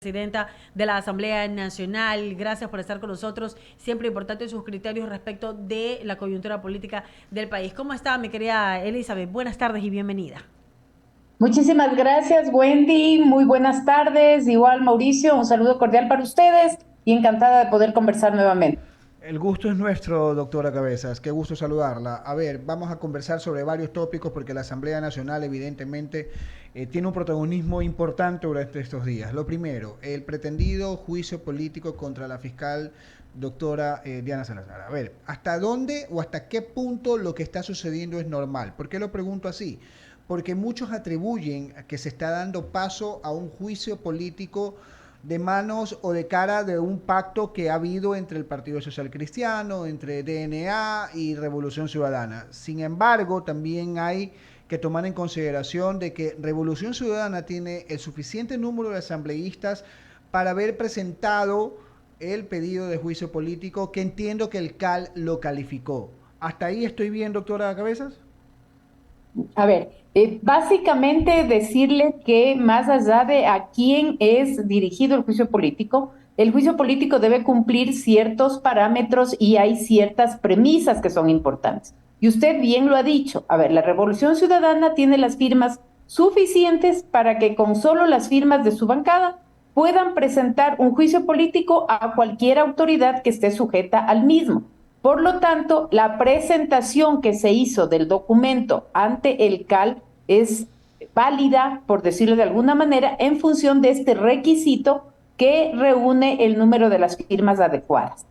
Presidenta de la Asamblea Nacional. Gracias por estar con nosotros. Siempre importante sus criterios respecto de la coyuntura política del país. ¿Cómo está, mi querida Elizabeth? Buenas tardes y bienvenida. Muchísimas gracias, Wendy. Muy buenas tardes. Igual, Mauricio, un saludo cordial para ustedes y encantada de poder conversar nuevamente. El gusto es nuestro, doctora Cabezas. Qué gusto saludarla. A ver, vamos a conversar sobre varios tópicos porque la Asamblea Nacional evidentemente tiene un protagonismo importante durante estos días. Lo primero, el pretendido juicio político contra la fiscal doctora Diana Salazar. A ver, ¿hasta dónde o hasta qué punto lo que está sucediendo es normal? ¿Por qué lo pregunto así? Porque muchos atribuyen que se está dando paso a un juicio político de manos o de cara de un pacto que ha habido entre el Partido Social Cristiano, entre DNA y Revolución Ciudadana. Sin embargo, también hay que tomar en consideración de que Revolución Ciudadana tiene el suficiente número de asambleístas para haber presentado el pedido de juicio político que entiendo que el CAL lo calificó. ¿Hasta ahí estoy bien, doctora Cabezas? A ver, básicamente decirle que más allá de a quién es dirigido el juicio político debe cumplir ciertos parámetros y hay ciertas premisas que son importantes. Y usted bien lo ha dicho. A ver, la Revolución Ciudadana tiene las firmas suficientes para que con solo las firmas de su bancada puedan presentar un juicio político a cualquier autoridad que esté sujeta al mismo. Por lo tanto, la presentación que se hizo del documento ante el CAL es válida, por decirlo de alguna manera, en función de este requisito que reúne el número de las firmas adecuadas.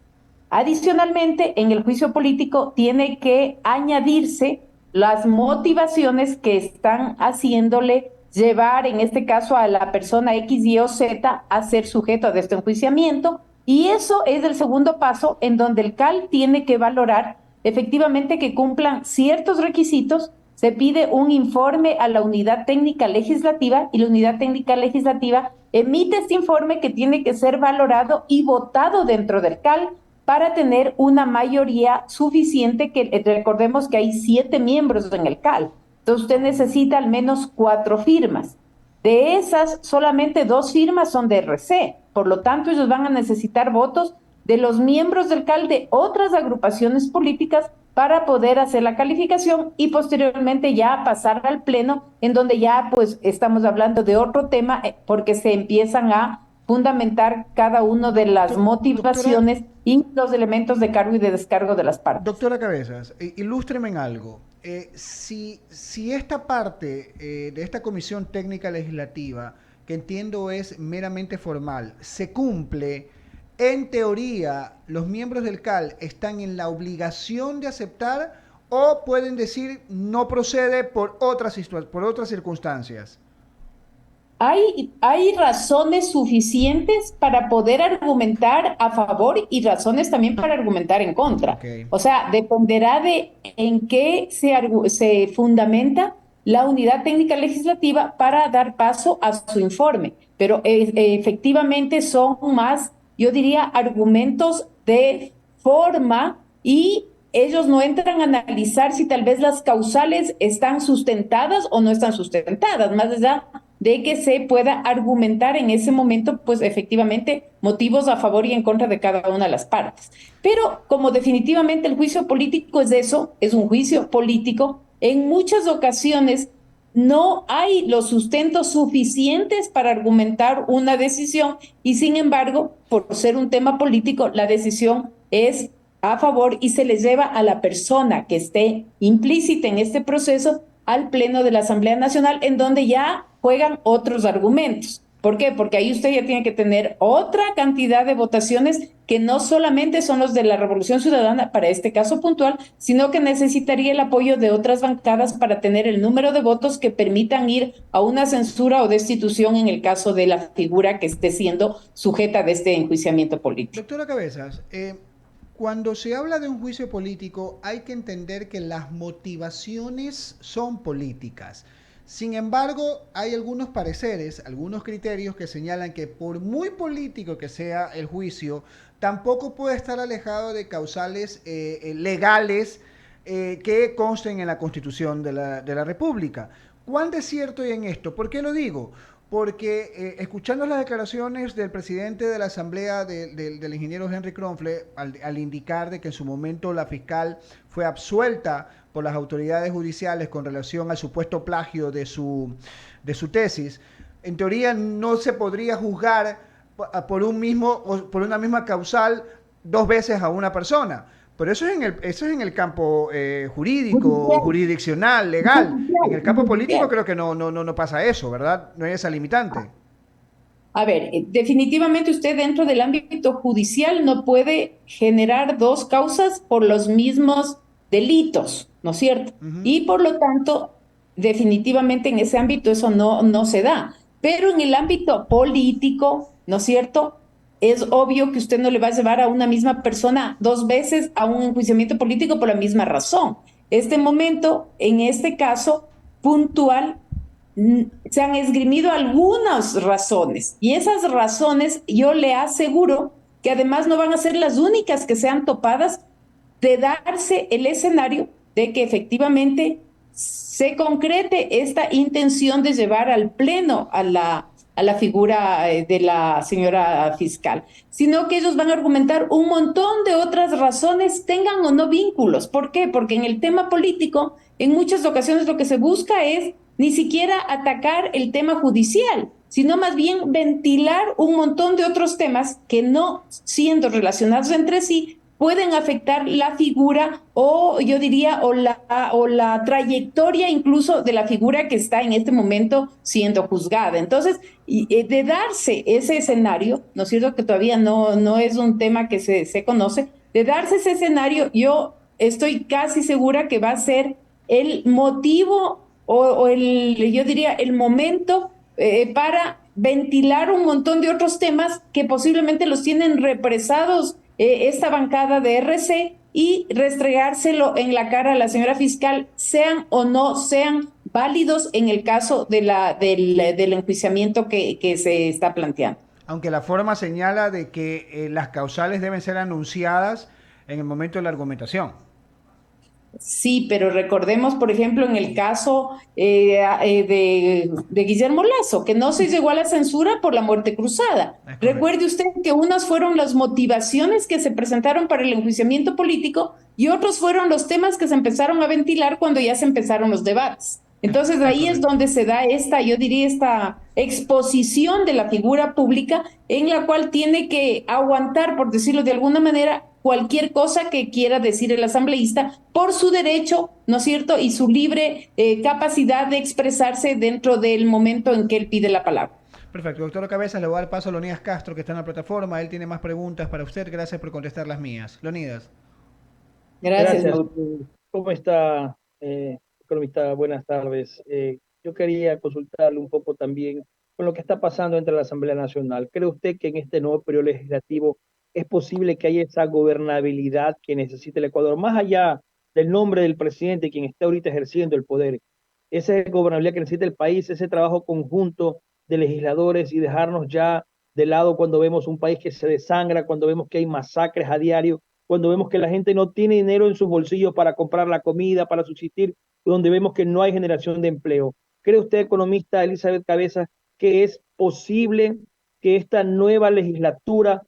Adicionalmente, en el juicio político tiene que añadirse las motivaciones que están haciéndole llevar, en este caso, a la persona X, Y o Z a ser sujeto de este enjuiciamiento. Y eso es el segundo paso en donde el CAL tiene que valorar efectivamente que cumplan ciertos requisitos. Se pide un informe a la unidad técnica legislativa y la unidad técnica legislativa emite este informe que tiene que ser valorado y votado dentro del CAL para tener una mayoría suficiente, que recordemos que hay 7 miembros en el CAL. Entonces usted necesita al menos 4 firmas. De esas, solamente 2 firmas son de RC. Por lo tanto, ellos van a necesitar votos de los miembros del CAL de otras agrupaciones políticas para poder hacer la calificación y posteriormente ya pasar al pleno, en donde ya pues estamos hablando de otro tema, porque se empiezan a fundamentar cada una de las Doctora, motivaciones y los elementos de cargo y de descargo de las partes. Doctora Cabezas, ilústreme en algo. Si esta parte de esta Comisión Técnica Legislativa, que entiendo es meramente formal, se cumple, en teoría, los miembros del CAL están en la obligación de aceptar o pueden decir no procede por otras circunstancias. Hay razones suficientes para poder argumentar a favor y razones también para argumentar en contra. Ok. O sea, dependerá de en qué se fundamenta la unidad técnica legislativa para dar paso a su informe. Pero efectivamente son más, yo diría, argumentos de forma y ellos no entran a analizar si tal vez las causales están sustentadas o no están sustentadas, más allá de que se pueda argumentar en ese momento, pues efectivamente, motivos a favor y en contra de cada una de las partes. Pero como definitivamente el juicio político es eso, es un juicio político, en muchas ocasiones no hay los sustentos suficientes para argumentar una decisión y sin embargo, por ser un tema político, la decisión es a favor y se les lleva a la persona que esté implícita en este proceso al Pleno de la Asamblea Nacional, en donde ya juegan otros argumentos. ¿Por qué? Porque ahí usted ya tiene que tener otra cantidad de votaciones que no solamente son los de la Revolución Ciudadana para este caso puntual, sino que necesitaría el apoyo de otras bancadas para tener el número de votos que permitan ir a una censura o destitución en el caso de la figura que esté siendo sujeta de este enjuiciamiento político. Doctora Cabezas, cuando se habla de un juicio político hay que entender que las motivaciones son políticas. Sin embargo, hay algunos pareceres, algunos criterios que señalan que por muy político que sea el juicio, tampoco puede estar alejado de causales legales que consten en la Constitución de la República. ¿Cuán de cierto hay en esto? ¿Por qué lo digo? porque escuchando las declaraciones del presidente de la Asamblea del ingeniero Henry Kronfle, al indicar de que en su momento la fiscal fue absuelta por las autoridades judiciales con relación al supuesto plagio de su tesis, en teoría no se podría juzgar por una misma causal dos veces a una persona. Pero eso es en el campo jurídico, Judicial, jurisdiccional, legal. En el campo político judicial. creo que no pasa eso, ¿verdad? No hay esa limitante. A ver, definitivamente usted dentro del ámbito judicial no puede generar dos causas por los mismos delitos, ¿no es cierto? Ujú. Y por lo tanto, definitivamente en ese ámbito eso no se da. Pero en el ámbito político, ¿no es cierto? Es obvio que usted no le va a llevar a una misma persona dos veces a un enjuiciamiento político por la misma razón. Este momento, en este caso puntual, se han esgrimido algunas razones y esas razones yo le aseguro que además no van a ser las únicas que sean topadas de darse el escenario de que efectivamente se concrete esta intención de llevar al pleno a la figura de la señora fiscal, sino que ellos van a argumentar un montón de otras razones, tengan o no vínculos. ¿Por qué? Porque en el tema político, en muchas ocasiones lo que se busca es ni siquiera atacar el tema judicial, sino más bien ventilar un montón de otros temas que no siendo relacionados entre sí pueden afectar la figura o yo diría o la trayectoria incluso de la figura que está en este momento siendo juzgada. Entonces, de darse ese escenario, ¿no es cierto? Que todavía no es un tema que se conoce, de darse ese escenario, yo estoy casi segura que va a ser el motivo yo diría, el momento para ventilar un montón de otros temas que posiblemente los tienen represados esta bancada de RC y restregárselo en la cara a la señora fiscal, sean o no sean válidos en el caso del enjuiciamiento que se está planteando. Aunque la forma señala de que las causales deben ser anunciadas en el momento de la argumentación. Sí, pero recordemos, por ejemplo, en el caso de Guillermo Lazo, que no se llegó a la censura por la muerte cruzada. Es correcto. Recuerde usted que unas fueron las motivaciones que se presentaron para el enjuiciamiento político y otros fueron los temas que se empezaron a ventilar cuando ya se empezaron los debates. Entonces Es ahí es correcto. donde se da esta, yo diría, esta exposición de la figura pública en la cual tiene que aguantar, por decirlo de alguna manera, cualquier cosa que quiera decir el asambleísta por su derecho, ¿no es cierto? Y su libre capacidad de expresarse dentro del momento en que él pide la palabra. Perfecto, doctor Cabezas, le voy a dar paso a Leonidas Castro, que está en la plataforma. Él tiene más preguntas para usted. Gracias por contestar las mías. Leonidas. Gracias, Gracias. Mauricio. ¿Cómo está, economista? Buenas tardes. Yo quería consultarle un poco también con lo que está pasando entre la Asamblea Nacional. ¿Cree usted que en este nuevo periodo legislativo es posible que haya esa gobernabilidad que necesita el Ecuador, más allá del nombre del presidente, quien está ahorita ejerciendo el poder? Esa gobernabilidad que necesita el país, ese trabajo conjunto de legisladores y dejarnos ya de lado cuando vemos un país que se desangra, cuando vemos que hay masacres a diario, cuando vemos que la gente no tiene dinero en sus bolsillos para comprar la comida, para subsistir, donde vemos que no hay generación de empleo. ¿Cree usted, economista Elizabeth Cabezas, que es posible que esta nueva legislatura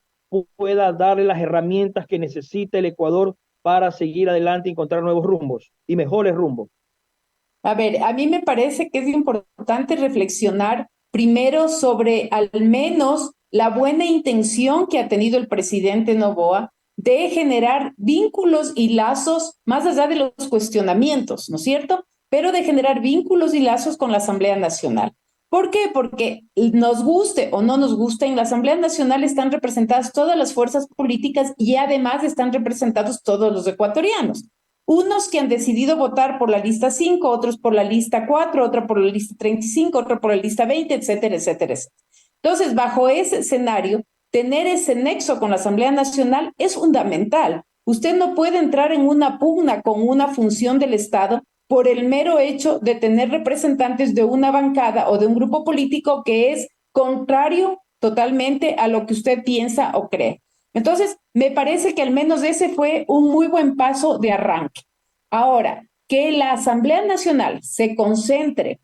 pueda darle las herramientas que necesita el Ecuador para seguir adelante y encontrar nuevos rumbos y mejores rumbos? A ver, a mí me parece que es importante reflexionar primero sobre al menos la buena intención que ha tenido el presidente Noboa de generar vínculos y lazos más allá de los cuestionamientos, ¿no es cierto? Pero de generar vínculos y lazos con la Asamblea Nacional. ¿Por qué? Porque nos guste o no nos guste, en la Asamblea Nacional están representadas todas las fuerzas políticas y además están representados todos los ecuatorianos. Unos que han decidido votar por la lista 5, otros por la lista 4, otro por la lista 35, otro por la lista 20, etcétera, etcétera, etcétera. Entonces, bajo ese escenario, tener ese nexo con la Asamblea Nacional es fundamental. Usted no puede entrar en una pugna con una función del Estado por el mero hecho de tener representantes de una bancada o de un grupo político que es contrario totalmente a lo que usted piensa o cree. Entonces, me parece que al menos ese fue un muy buen paso de arranque. Ahora, que la Asamblea Nacional se concentre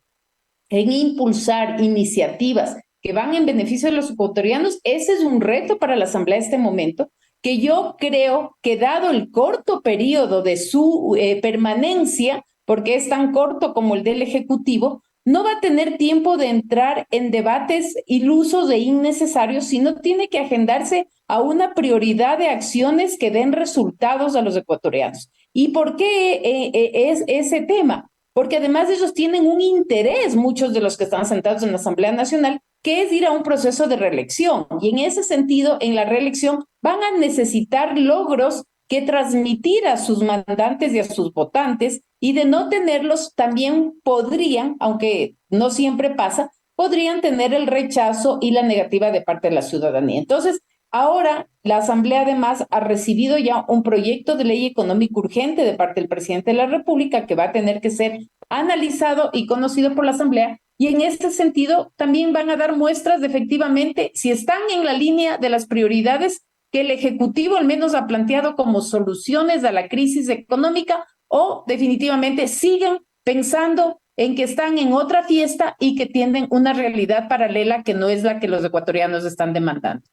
en impulsar iniciativas que van en beneficio de los ecuatorianos, ese es un reto para la Asamblea en este momento, que yo creo que dado el corto periodo de su permanencia, porque es tan corto como el del Ejecutivo, no va a tener tiempo de entrar en debates ilusos e innecesarios, sino tiene que agendarse a una prioridad de acciones que den resultados a los ecuatorianos. ¿Y por qué es ese tema? Porque además ellos tienen un interés, muchos de los que están sentados en la Asamblea Nacional, que es ir a un proceso de reelección. Y en ese sentido, en la reelección van a necesitar logros que transmitir a sus mandantes y a sus votantes, y de no tenerlos también podrían, aunque no siempre pasa, podrían tener el rechazo y la negativa de parte de la ciudadanía. Entonces, ahora la Asamblea además ha recibido ya un proyecto de ley económico urgente de parte del presidente de la República que va a tener que ser analizado y conocido por la Asamblea, y en este sentido también van a dar muestras de efectivamente si están en la línea de las prioridades que el Ejecutivo al menos ha planteado como soluciones a la crisis económica, o definitivamente siguen pensando en que están en otra fiesta y que tienen una realidad paralela que no es la que los ecuatorianos están demandando.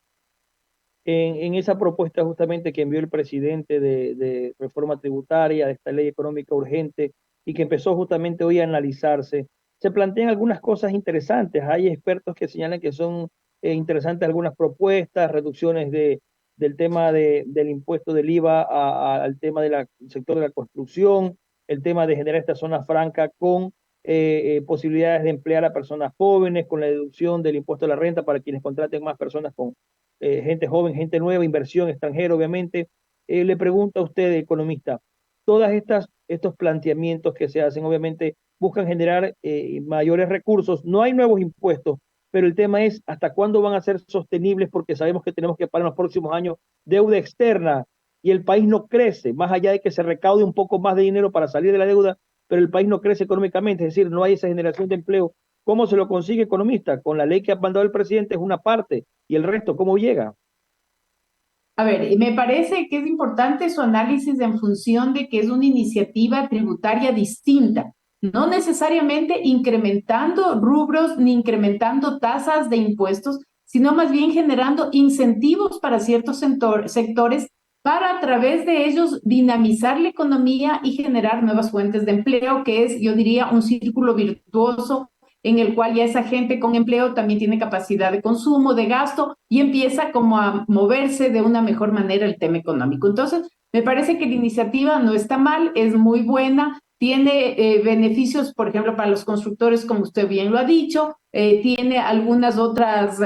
En esa propuesta justamente que envió el presidente de reforma tributaria, de esta ley económica urgente, y que empezó justamente hoy a analizarse, se plantean algunas cosas interesantes. Hay expertos que señalan que son interesantes algunas propuestas, reducciones del tema del impuesto del IVA al tema del sector de la construcción, el tema de generar esta zona franca con posibilidades de emplear a personas jóvenes, con la deducción del impuesto a la renta para quienes contraten más personas con gente joven, gente nueva, inversión extranjera, obviamente. Le pregunto a usted, economista, estos planteamientos que se hacen, obviamente, buscan generar mayores recursos. No hay nuevos impuestos, pero el tema es hasta cuándo van a ser sostenibles, porque sabemos que tenemos que pagar en los próximos años deuda externa y el país no crece, más allá de que se recaude un poco más de dinero para salir de la deuda, pero el país no crece económicamente, es decir, no hay esa generación de empleo. ¿Cómo se lo consigue, economista? Con la ley que ha mandado el presidente es una parte, y el resto, ¿cómo llega? A ver, me parece que es importante su análisis en función de que es una iniciativa tributaria distinta, no necesariamente incrementando rubros ni incrementando tasas de impuestos, sino más bien generando incentivos para ciertos sectores para a través de ellos dinamizar la economía y generar nuevas fuentes de empleo, que es, yo diría, un círculo virtuoso en el cual ya esa gente con empleo también tiene capacidad de consumo, de gasto, y empieza como a moverse de una mejor manera el tema económico. Entonces, me parece que la iniciativa no está mal, es muy buena, tiene beneficios, por ejemplo, para los constructores, como usted bien lo ha dicho, tiene algunas otras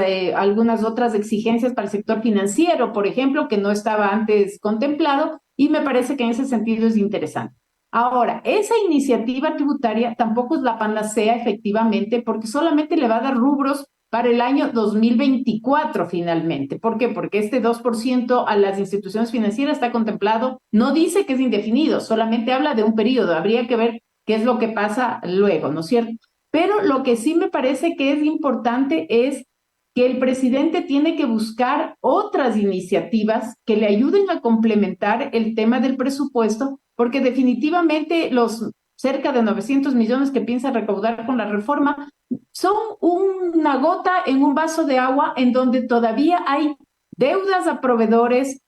exigencias para el sector financiero, por ejemplo, que no estaba antes contemplado, y me parece que en ese sentido es interesante. Ahora, esa iniciativa tributaria tampoco es la panacea efectivamente, porque solamente le va a dar rubros para el año 2024 finalmente. ¿Por qué? Porque este 2% a las instituciones financieras está contemplado, no dice que es indefinido, solamente habla de un periodo. Habría que ver qué es lo que pasa luego, ¿no es cierto? Pero lo que sí me parece que es importante es que el presidente tiene que buscar otras iniciativas que le ayuden a complementar el tema del presupuesto, porque definitivamente los cerca de 900 millones que piensa recaudar con la reforma son una gota en un vaso de agua en donde todavía hay deudas a proveedores,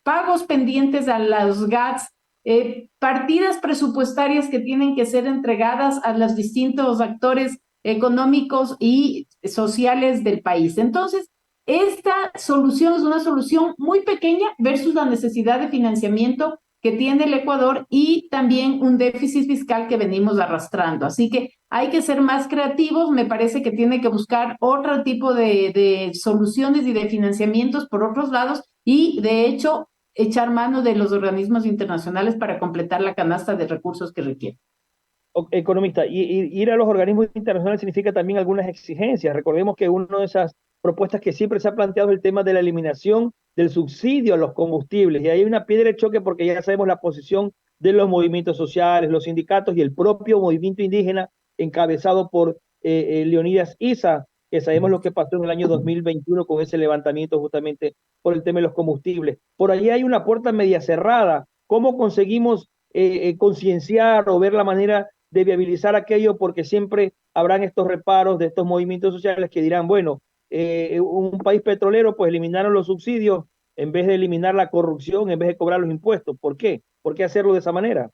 pagos pendientes a los GATS, partidas presupuestarias que tienen que ser entregadas a los distintos actores económicos y sociales del país. Entonces, esta solución es una solución muy pequeña versus la necesidad de financiamiento que tiene el Ecuador y también un déficit fiscal que venimos arrastrando. Así que hay que ser más creativos, me parece que tiene que buscar otro tipo de soluciones y de financiamientos por otros lados, y de hecho echar mano de los organismos internacionales para completar la canasta de recursos que requiere. Economista, y ir a los organismos internacionales significa también algunas exigencias. Recordemos que una de esas propuestas que siempre se ha planteado es el tema de la eliminación del subsidio a los combustibles. Y hay una piedra de choque porque ya sabemos la posición de los movimientos sociales, los sindicatos y el propio movimiento indígena encabezado por Leonidas Issa, que sabemos lo que pasó en el año 2021 con ese levantamiento justamente por el tema de los combustibles. Por allí hay una puerta media cerrada. ¿Cómo conseguimos concienciar o ver la manera de viabilizar aquello, porque siempre habrán estos reparos de estos movimientos sociales que dirán, bueno, un país petrolero, pues eliminaron los subsidios en vez de eliminar la corrupción, en vez de cobrar los impuestos. ¿Por qué? ¿Por qué hacerlo de esa manera?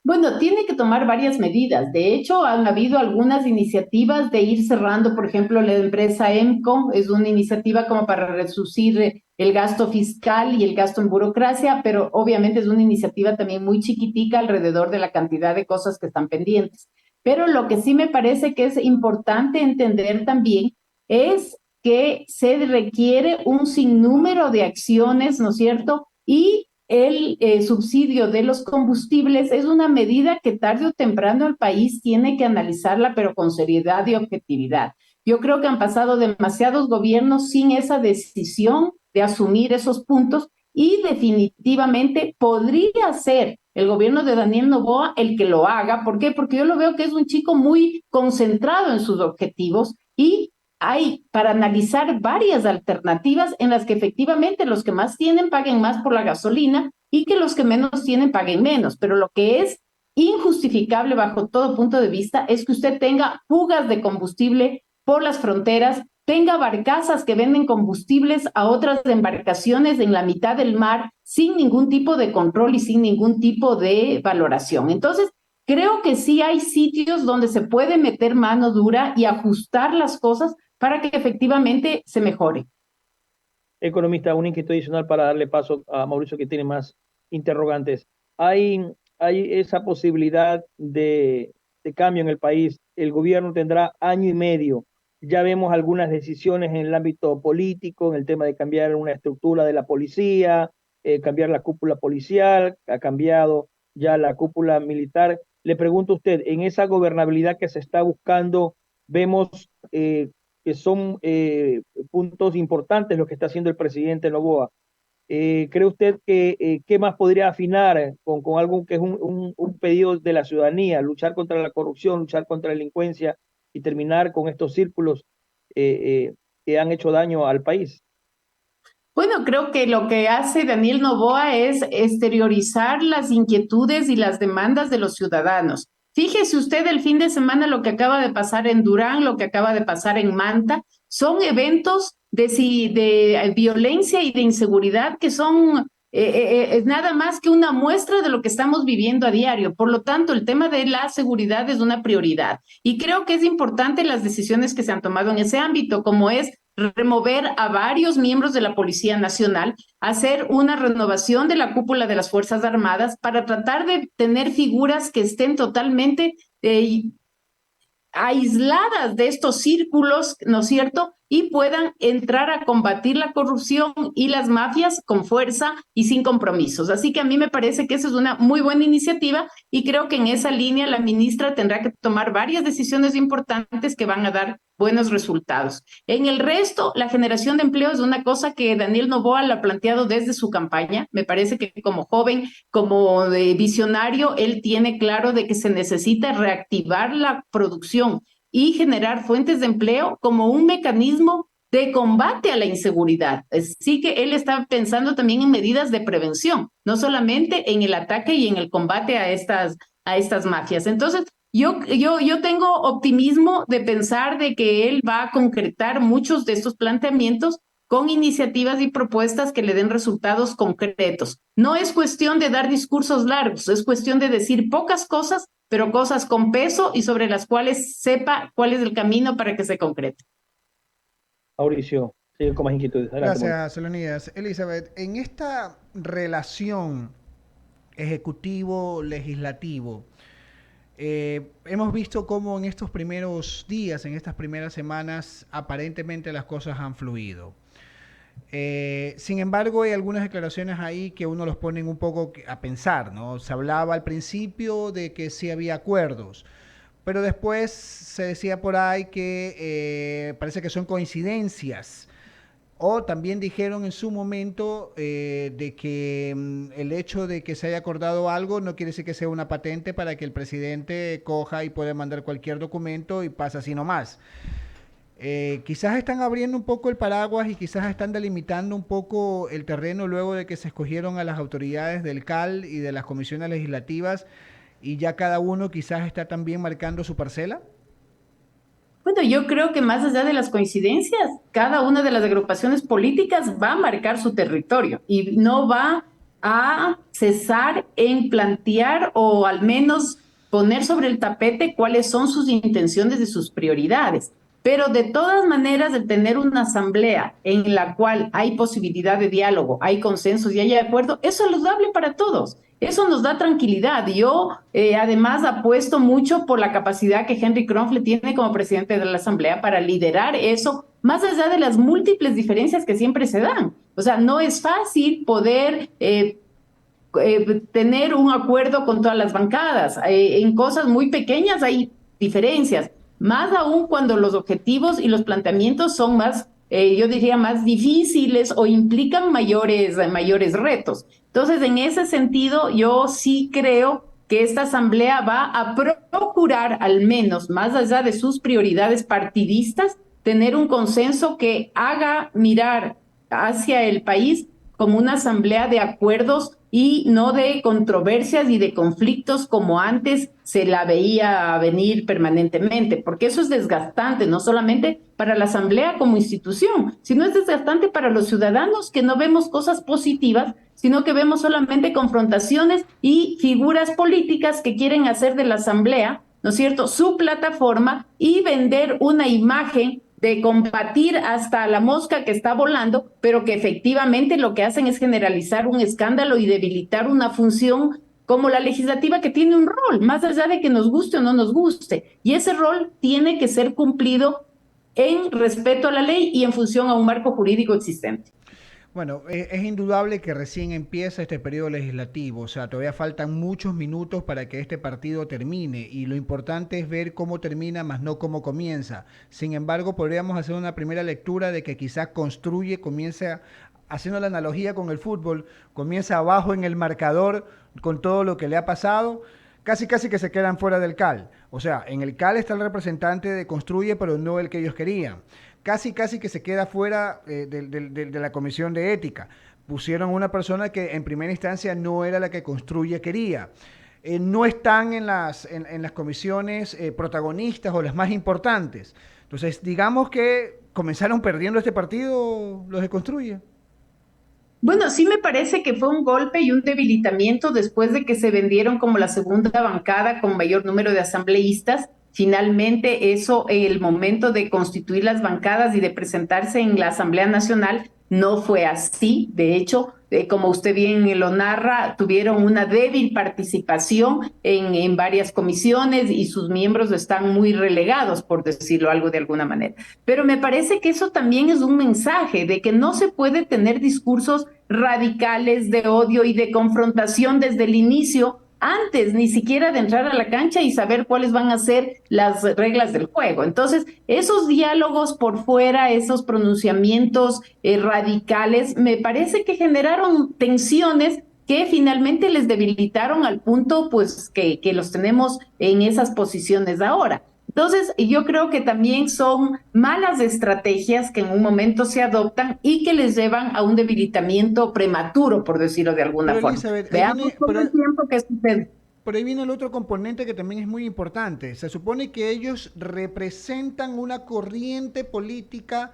Bueno, tiene que tomar varias medidas. De hecho, han habido algunas iniciativas de ir cerrando, por ejemplo, la empresa EMCO es una iniciativa como para reducir el gasto fiscal y el gasto en burocracia, pero obviamente es una iniciativa también muy chiquitica alrededor de la cantidad de cosas que están pendientes. Pero lo que sí me parece que es importante entender también es que se requiere un sinnúmero de acciones, ¿no es cierto? Y el subsidio de los combustibles es una medida que tarde o temprano el país tiene que analizarla, pero con seriedad y objetividad. Yo creo que han pasado demasiados gobiernos sin esa decisión de asumir esos puntos y definitivamente podría ser el gobierno de Daniel Noboa el que lo haga. ¿Por qué? Porque yo lo veo que es un chico muy concentrado en sus objetivos y hay para analizar varias alternativas en las que efectivamente los que más tienen paguen más por la gasolina y que los que menos tienen paguen menos. Pero lo que es injustificable bajo todo punto de vista es que usted tenga fugas de combustible por las fronteras, tenga barcazas que venden combustibles a otras embarcaciones en la mitad del mar sin ningún tipo de control y sin ningún tipo de valoración. Entonces, creo que sí hay sitios donde se puede meter mano dura y ajustar las cosas para que efectivamente se mejore. Economista, un inquietud adicional para darle paso a Mauricio, que tiene más interrogantes. ¿Hay esa posibilidad de cambio en el país? El gobierno tendrá año y medio. Ya vemos algunas decisiones en el ámbito político, en el tema de cambiar una estructura de la policía, cambiar la cúpula policial, ha cambiado ya la cúpula militar. Le pregunto a usted, en esa gobernabilidad que se está buscando, vemos que son puntos importantes lo que está haciendo el presidente Noboa. ¿Cree usted que qué más podría afinar con algo que es un pedido de la ciudadanía, luchar contra la corrupción, luchar contra la delincuencia y terminar con estos círculos que han hecho daño al país? Bueno, creo que lo que hace Daniel Noboa es exteriorizar las inquietudes y las demandas de los ciudadanos. Fíjese usted el fin de semana lo que acaba de pasar en Durán, lo que acaba de pasar en Manta, son eventos de violencia y de inseguridad que son es nada más que una muestra de lo que estamos viviendo a diario. Por lo tanto, el tema de la seguridad es una prioridad. Y creo que es importante las decisiones que se han tomado en ese ámbito, como es remover a varios miembros de la Policía Nacional, hacer una renovación de la cúpula de las Fuerzas Armadas para tratar de tener figuras que estén totalmente aisladas de estos círculos, ¿no es cierto? Y puedan entrar a combatir la corrupción y las mafias con fuerza y sin compromisos. Así que a mí me parece que esa es una muy buena iniciativa y creo que en esa línea la ministra tendrá que tomar varias decisiones importantes que van a dar buenos resultados. En el resto, la generación de empleo es una cosa que Daniel Noboa lo ha planteado desde su campaña. Me parece que como joven, como visionario, él tiene claro de que se necesita reactivar la producción y generar fuentes de empleo como un mecanismo de combate a la inseguridad. Sí que él está pensando también en medidas de prevención, no solamente en el ataque y en el combate a estas mafias. Entonces, yo tengo optimismo de pensar de que él va a concretar muchos de estos planteamientos con iniciativas y propuestas que le den resultados concretos. No es cuestión de dar discursos largos, es cuestión de decir pocas cosas, pero cosas con peso y sobre las cuales sepa cuál es el camino para que se concrete. Mauricio, sigue con más inquietudes. Adelante, Mauricio. Gracias, Leonidas. Elizabeth, en esta relación ejecutivo-legislativo, hemos visto cómo en estos primeros días, en estas primeras semanas, aparentemente las cosas han fluido. Sin embargo, hay algunas declaraciones ahí que uno los ponen un poco a pensar, ¿no? Se hablaba al principio de que sí había acuerdos, pero después se decía por ahí que parece que son coincidencias. O también dijeron en su momento de que el hecho de que se haya acordado algo no quiere decir que sea una patente para que el presidente coja y pueda mandar cualquier documento y pasa así nomás. Quizás están abriendo un poco el paraguas y quizás están delimitando un poco el terreno luego de que se escogieron a las autoridades del CAL y de las comisiones legislativas y ya cada uno quizás está también marcando su parcela? Bueno, yo creo que más allá de las coincidencias, cada una de las agrupaciones políticas va a marcar su territorio y no va a cesar en plantear o al menos poner sobre el tapete cuáles son sus intenciones y sus prioridades. Pero de todas maneras, de tener una asamblea en la cual hay posibilidad de diálogo, hay consensos y hay acuerdo, eso es saludable para todos. Eso nos da tranquilidad. Yo, además, apuesto mucho por la capacidad que Henry Kronfle tiene como presidente de la Asamblea para liderar eso, más allá de las múltiples diferencias que siempre se dan. O sea, no es fácil poder tener un acuerdo con todas las bancadas. En cosas muy pequeñas hay diferencias, más aún cuando los objetivos y los planteamientos son más, yo diría, más difíciles o implican mayores retos. Entonces, en ese sentido, yo sí creo que esta asamblea va a procurar, al menos más allá de sus prioridades partidistas, tener un consenso que haga mirar hacia el país como una asamblea de acuerdos y no de controversias y de conflictos como antes se la veía venir permanentemente, porque eso es desgastante, no solamente para la asamblea como institución, sino es desgastante para los ciudadanos que no vemos cosas positivas, sino que vemos solamente confrontaciones y figuras políticas que quieren hacer de la asamblea, ¿no es cierto?, su plataforma y vender una imagen de combatir hasta la mosca que está volando, pero que efectivamente lo que hacen es generalizar un escándalo y debilitar una función como la legislativa que tiene un rol, más allá de que nos guste o no nos guste. Y ese rol tiene que ser cumplido en respeto a la ley y en función a un marco jurídico existente. Bueno, es indudable que recién empieza este periodo legislativo, o sea, todavía faltan muchos minutos para que este partido termine y lo importante es ver cómo termina, más no cómo comienza. Sin embargo, podríamos hacer una primera lectura de que quizás haciendo la analogía con el fútbol, comienza abajo en el marcador con todo lo que le ha pasado, casi casi que se quedan fuera del CAL. O sea, en el CAL está el representante de Construye, pero no el que ellos querían. Casi casi que se queda fuera de la comisión de ética. Pusieron una persona que en primera instancia no era la que Construye quería. No están en las comisiones protagonistas o las más importantes. Entonces, digamos que comenzaron perdiendo este partido los de Construye. Bueno, sí me parece que fue un golpe y un debilitamiento después de que se vendieron como la segunda bancada con mayor número de asambleístas. Finalmente, eso en el momento de constituir las bancadas y de presentarse en la Asamblea Nacional no fue así. De hecho, como usted bien lo narra, tuvieron una débil participación en varias comisiones y sus miembros están muy relegados, por decirlo algo de alguna manera. Pero me parece que eso también es un mensaje de que no se puede tener discursos radicales de odio y de confrontación desde el inicio, antes ni siquiera de entrar a la cancha y saber cuáles van a ser las reglas del juego. Entonces, esos diálogos por fuera, esos pronunciamientos radicales, me parece que generaron tensiones que finalmente les debilitaron al punto pues que los tenemos en esas posiciones ahora. Entonces, yo creo que también son malas estrategias que en un momento se adoptan y que les llevan a un debilitamiento prematuro, por decirlo de alguna Pero forma. Elizabeth, Veamos todo el tiempo que sucede. por ahí viene el otro componente que también es muy importante. Se supone que ellos representan una corriente política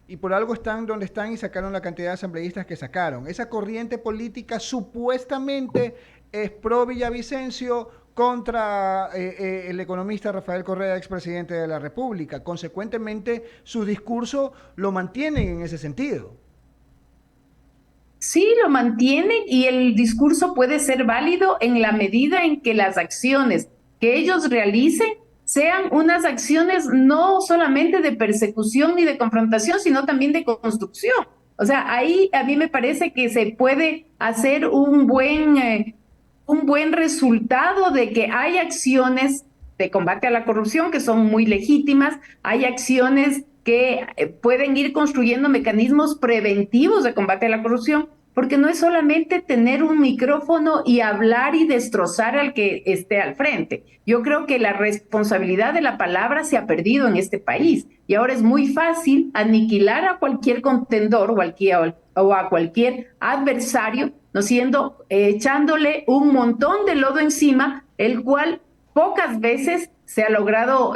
y por algo están donde están y sacaron la cantidad de asambleístas que sacaron. Esa corriente política supuestamente es pro Villavicencio contra el economista Rafael Correa, expresidente de la República. Consecuentemente, su discurso lo mantienen en ese sentido. Sí, lo mantienen y el discurso puede ser válido en la medida en que las acciones que ellos realicen sean unas acciones no solamente de persecución ni de confrontación, sino también de construcción. O sea, ahí a mí me parece que se puede hacer un buen resultado de que hay acciones de combate a la corrupción que son muy legítimas, hay acciones que pueden ir construyendo mecanismos preventivos de combate a la corrupción, porque no es solamente tener un micrófono y hablar y destrozar al que esté al frente. Yo creo que la responsabilidad de la palabra se ha perdido en este país y ahora es muy fácil aniquilar a cualquier contendor o a cualquier adversario, no siendo echándole un montón de lodo encima el cual pocas veces se ha logrado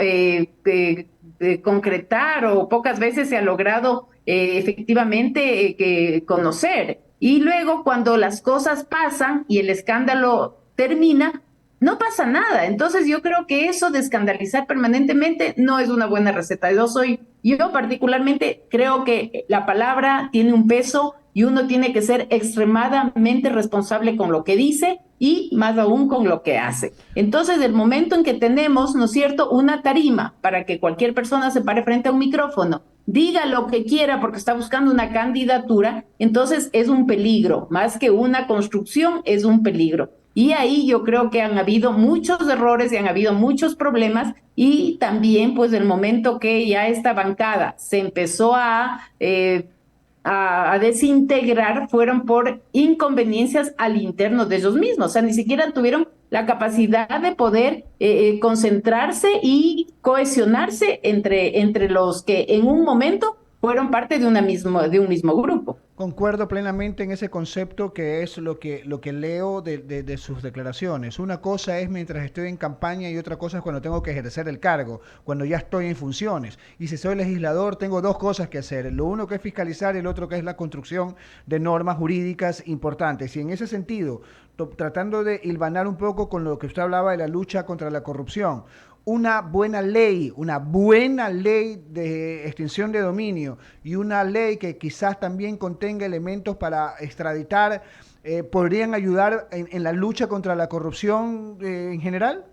concretar o pocas veces se ha logrado efectivamente conocer. Y luego cuando las cosas pasan y el escándalo termina, no pasa nada. Entonces yo creo que eso de escandalizar permanentemente no es una buena receta. Yo particularmente creo que la palabra tiene un peso y uno tiene que ser extremadamente responsable con lo que dice y más aún con lo que hace. Entonces, el momento en que tenemos, ¿no es cierto?, una tarima para que cualquier persona se pare frente a un micrófono, diga lo que quiera porque está buscando una candidatura, entonces es un peligro, más que una construcción, es un peligro. Y ahí yo creo que han habido muchos errores y han habido muchos problemas y también pues el momento que ya esta bancada se empezó a desintegrar fueron por inconveniencias al interno de ellos mismos, o sea, ni siquiera tuvieron la capacidad de poder concentrarse y cohesionarse entre los que en un momento fueron parte de un mismo grupo. Concuerdo plenamente en ese concepto que es lo que leo de sus declaraciones. Una cosa es mientras estoy en campaña y otra cosa es cuando tengo que ejercer el cargo, cuando ya estoy en funciones. Y si soy legislador, tengo dos cosas que hacer. Lo uno que es fiscalizar y el otro que es la construcción de normas jurídicas importantes. Y en ese sentido, tratando de hilvanar un poco con lo que usted hablaba de la lucha contra la corrupción, una buena ley de extinción de dominio y una ley que quizás también contenga elementos para extraditar, podrían ayudar en la lucha contra la corrupción en general.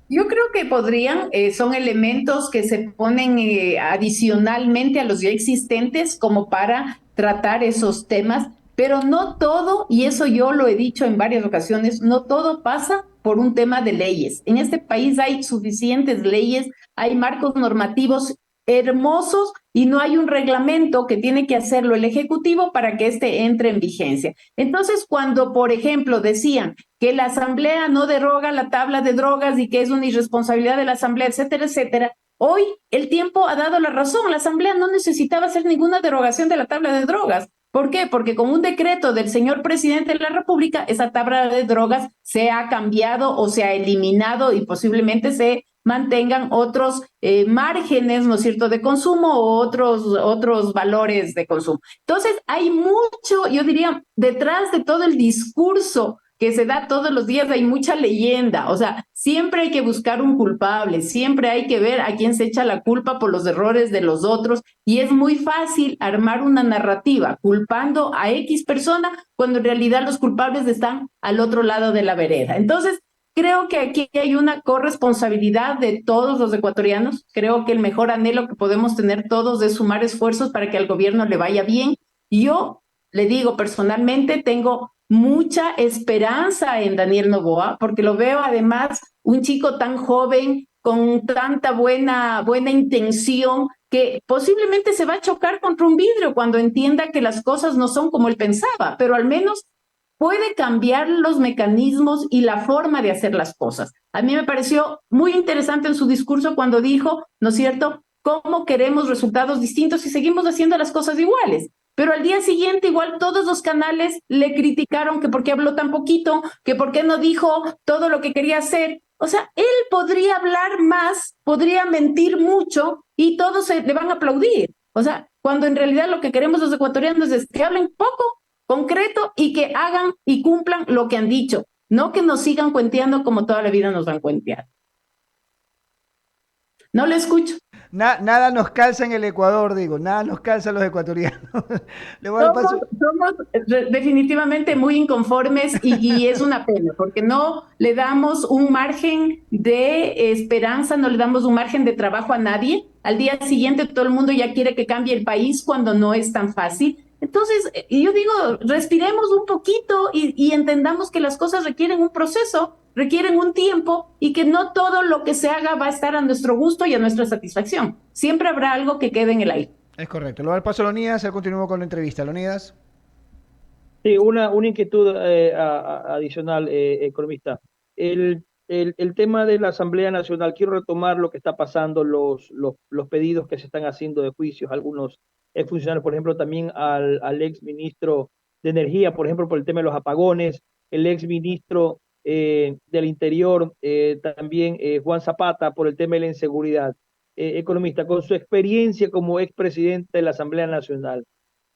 Yo creo que podrían, son elementos que se ponen adicionalmente a los ya existentes como para tratar esos temas, pero no todo, y eso yo lo he dicho en varias ocasiones, no todo pasa por un tema de leyes. En este país hay suficientes leyes, hay marcos normativos hermosos y no hay un reglamento que tiene que hacerlo el Ejecutivo para que éste entre en vigencia. Entonces, cuando, por ejemplo, decían que la Asamblea no deroga la tabla de drogas y que es una irresponsabilidad de la Asamblea, etcétera, etcétera. Hoy el tiempo ha dado la razón. La Asamblea no necesitaba hacer ninguna derogación de la tabla de drogas. ¿Por qué? Porque con un decreto del señor presidente de la República, esa tabla de drogas se ha cambiado o se ha eliminado y posiblemente se mantengan otros márgenes, ¿no es cierto?, de consumo o otros valores de consumo. Entonces, hay mucho, yo diría, detrás de todo el discurso que se da todos los días, hay mucha leyenda, o sea, siempre hay que buscar un culpable, siempre hay que ver a quién se echa la culpa por los errores de los otros, y es muy fácil armar una narrativa culpando a X persona cuando en realidad los culpables están al otro lado de la vereda. Entonces, creo que aquí hay una corresponsabilidad de todos los ecuatorianos. Creo que el mejor anhelo que podemos tener todos es sumar esfuerzos para que al gobierno le vaya bien. Yo le digo personalmente, tengo mucha esperanza en Daniel Noboa, porque lo veo además un chico tan joven, con tanta buena intención, que posiblemente se va a chocar contra un vidrio cuando entienda que las cosas no son como él pensaba, pero al menos puede cambiar los mecanismos y la forma de hacer las cosas. A mí me pareció muy interesante en su discurso cuando dijo, ¿no es cierto?, cómo queremos resultados distintos si seguimos haciendo las cosas iguales. Pero al día siguiente igual todos los canales le criticaron que por qué habló tan poquito, que por qué no dijo todo lo que quería hacer. O sea, él podría hablar más, podría mentir mucho y todos le van a aplaudir. O sea, cuando en realidad lo que queremos los ecuatorianos es que hablen poco, concreto y que hagan y cumplan lo que han dicho, no que nos sigan cuenteando como toda la vida nos han cuenteado. No le escucho. Nada nos calza en el Ecuador, digo, nada nos calza a los ecuatorianos. Le voy a dar paso. Somos definitivamente muy inconformes y es una pena, porque no le damos un margen de esperanza, no le damos un margen de trabajo a nadie. Al día siguiente todo el mundo ya quiere que cambie el país cuando no es tan fácil. Entonces, yo digo, respiremos un poquito y entendamos que las cosas requieren un proceso, requieren un tiempo y que no todo lo que se haga va a estar a nuestro gusto y a nuestra satisfacción. Siempre habrá algo que quede en el aire. Es correcto. Le voy a dar paso a Leonidas, él continúa con la entrevista. Leonidas. Sí, una inquietud adicional, economista. El tema de la Asamblea Nacional, quiero retomar lo que está pasando, los pedidos que se están haciendo de juicios, algunos funcionarios, por ejemplo, también al ex ministro de Energía, por ejemplo, por el tema de los apagones, el ex ministro del Interior, también Juan Zapata, por el tema de la inseguridad. Economista, con su experiencia como expresidente de la Asamblea Nacional,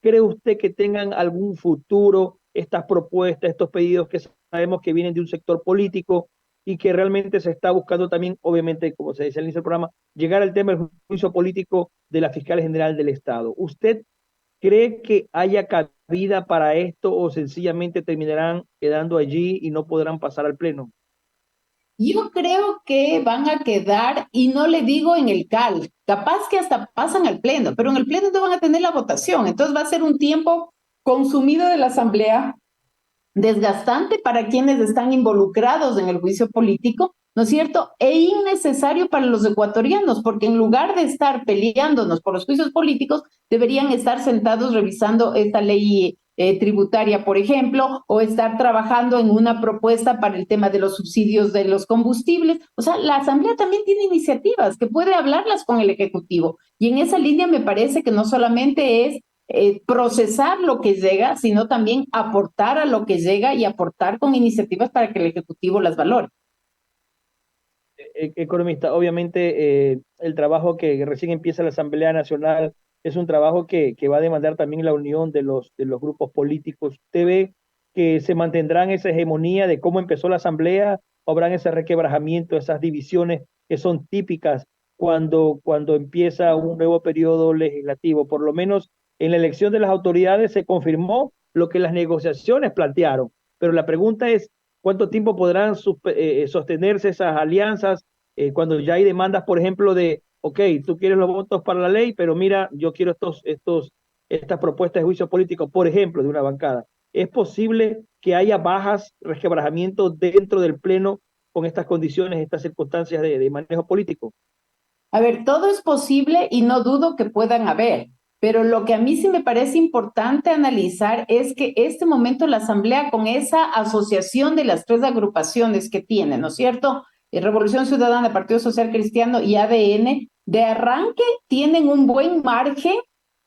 ¿cree usted que tengan algún futuro estas propuestas, estos pedidos que sabemos que vienen de un sector político y que realmente se está buscando también, obviamente, como se dice al inicio del programa, llegar al tema del juicio político de la Fiscal General del Estado? ¿Usted cree que haya cabida para esto o sencillamente terminarán quedando allí y no podrán pasar al Pleno? Yo creo que van a quedar, y no le digo en el CAL, capaz que hasta pasan al Pleno, pero en el Pleno no van a tener la votación, entonces va a ser un tiempo consumido de la Asamblea, desgastante para quienes están involucrados en el juicio político, ¿no es cierto? E innecesario para los ecuatorianos, porque en lugar de estar peleándonos por los juicios políticos, deberían estar sentados revisando esta ley tributaria, por ejemplo, o estar trabajando en una propuesta para el tema de los subsidios de los combustibles. O sea, la Asamblea también tiene iniciativas que puede hablarlas con el Ejecutivo. Y en esa línea me parece que no solamente es procesar lo que llega, sino también aportar a lo que llega y aportar con iniciativas para que el Ejecutivo las valore. Economista, obviamente el trabajo que recién empieza la Asamblea Nacional es un trabajo que va a demandar también la unión de los grupos políticos. ¿Usted ve que se mantendrán esa hegemonía de cómo empezó la Asamblea o habrán ese requebrajamiento, esas divisiones que son típicas cuando empieza un nuevo periodo legislativo? Por lo menos en la elección de las autoridades se confirmó lo que las negociaciones plantearon, pero la pregunta es, ¿cuánto tiempo podrán sostenerse esas alianzas cuando ya hay demandas, por ejemplo, de, ok, tú quieres los votos para la ley, pero mira, yo quiero estas propuestas de juicio político, por ejemplo, de una bancada? ¿Es posible que haya bajas, resquebrajamientos dentro del Pleno con estas condiciones, estas circunstancias de manejo político? A ver, todo es posible y no dudo que puedan haber, pero lo que a mí sí me parece importante analizar es que este momento la Asamblea, con esa asociación de las tres agrupaciones que tiene, ¿no es cierto? Revolución Ciudadana, Partido Social Cristiano y ADN, de arranque tienen un buen margen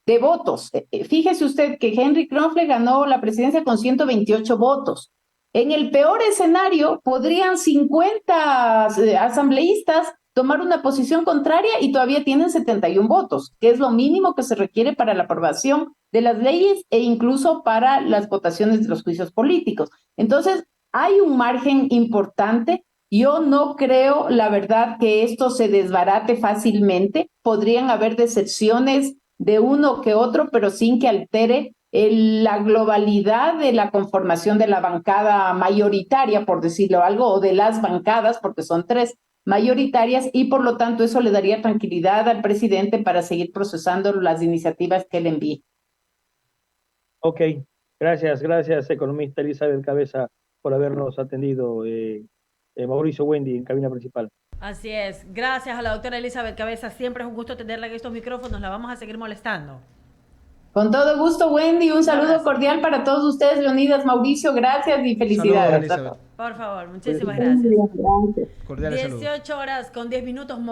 de votos. Fíjese usted que Henry Kronfle ganó la presidencia con 128 votos. En el peor escenario, podrían 50 asambleístas tomar una posición contraria y todavía tienen 71 votos, que es lo mínimo que se requiere para la aprobación de las leyes e incluso para las votaciones de los juicios políticos. Entonces, hay un margen importante. Yo no creo, la verdad, que esto se desbarate fácilmente. Podrían haber decepciones de uno que otro, pero sin que altere la globalidad de la conformación de la bancada mayoritaria, por decirlo algo, o de las bancadas, porque son tres mayoritarias, y por lo tanto eso le daría tranquilidad al presidente para seguir procesando las iniciativas que él envíe. Ok, gracias, economista Elizabeth Cabeza, por habernos atendido. Mauricio Wendy, en cabina principal. Así es. Gracias a la doctora Elizabeth Cabeza. Siempre es un gusto tenerla en estos micrófonos. La vamos a seguir molestando. Con todo gusto, Wendy. Un saludo cordial para todos ustedes, Leonidas, Mauricio. Gracias y felicidades. Saludos, Elizabeth. Por favor, muchísimas gracias. Gracias. Cordiales saludos. 18 horas con 10 minutos.